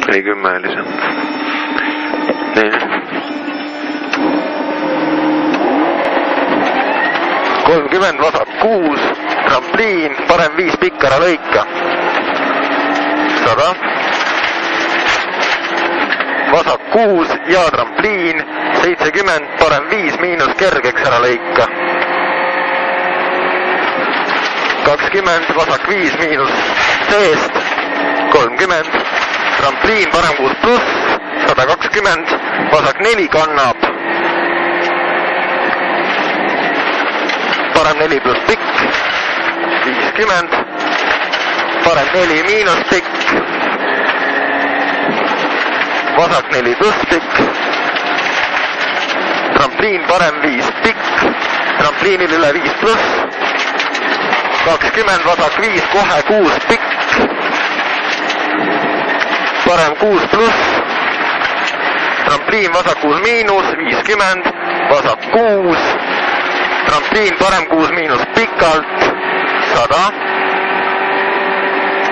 oli 10 oli see. Nii. 30 vasak 6, trampliin, parem 5 pikk ära lõika. 100. Vasak 6 ja trampliin, 70, parem 5 miinus kergeks ära lõika. 20, vasak 5 miinus seest, 30, trampliin, parem 6 pluss, 120, vasak 4 kannab, parem 4 pluss pikk, 50, parem 4 miinus pikk, vasak 4 pluss pikk, trampliin, parem 5 pikk, trampliinil üle 5 pluss, 20, vasak 5, kohe 6 pikk, parem 6 pluss, trampliin, vasak 6 miinus, 50, vasak 6, trampliin, parem 6 miinus pikalt, 100,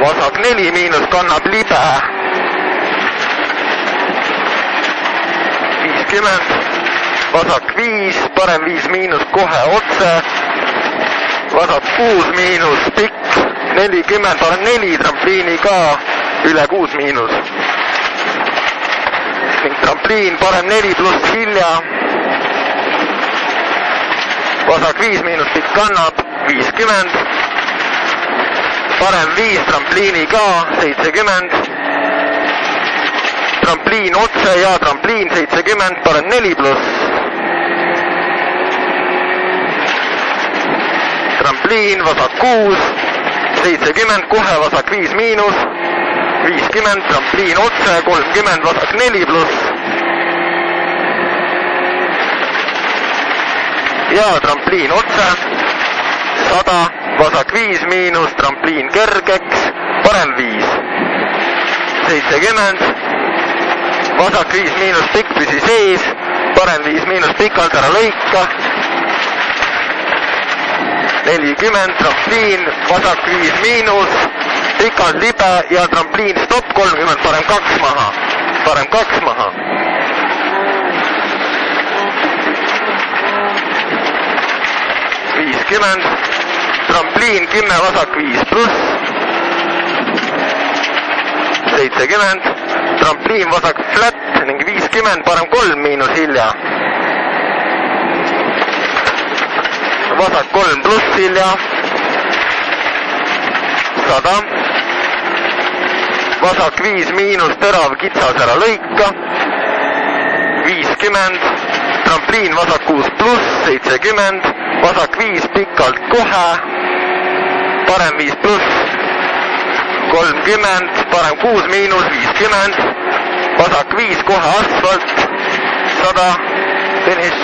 vasak 4 miinus kannab libe, 50, vasak 5, parem 5 miinus kohe otse, vasak 6 miinus pikk, 40, parem 4 trampliini ka, üle 6 miinus. Ning trampliin, parem 4 pluss hilja, vasak 5 miinus pikk kannab, 50, parem 5 trampliini ka, 70, trampliin otse ja trampliin 70, parem 4 pluss, trampliin, vasak 6, 70, kohe vasak 5 miinus, 50, trampliin otse, 30, vasak 4 pluss, ja trampliin otse, 100, vasak 5 miinus, trampliin kergeks, parem 5, 70, vasak 5 miinus pikk püsi sees, parem 5 miinus pikalt ära lõika, 40, trampliin, vasak 5 miinus, pikalt libe ja trampliin stopp, 30, parem 2 maha, parem 2 maha. 50, trampliin 10, vasak 5 pluss, 70, trampliin vasak flat ning 50, parem 3 miinus hilja. Vasak 3 pluss hilja, 100, vasak 5 miinus terav kitsas ära lõika, 50, trampliin vasak 6 pluss, 70, vasak 5 pikalt kohe, parem 5 pluss, 30, parem 6 miinus, 50, vasak 5 kohe asfalt, 100, finiš.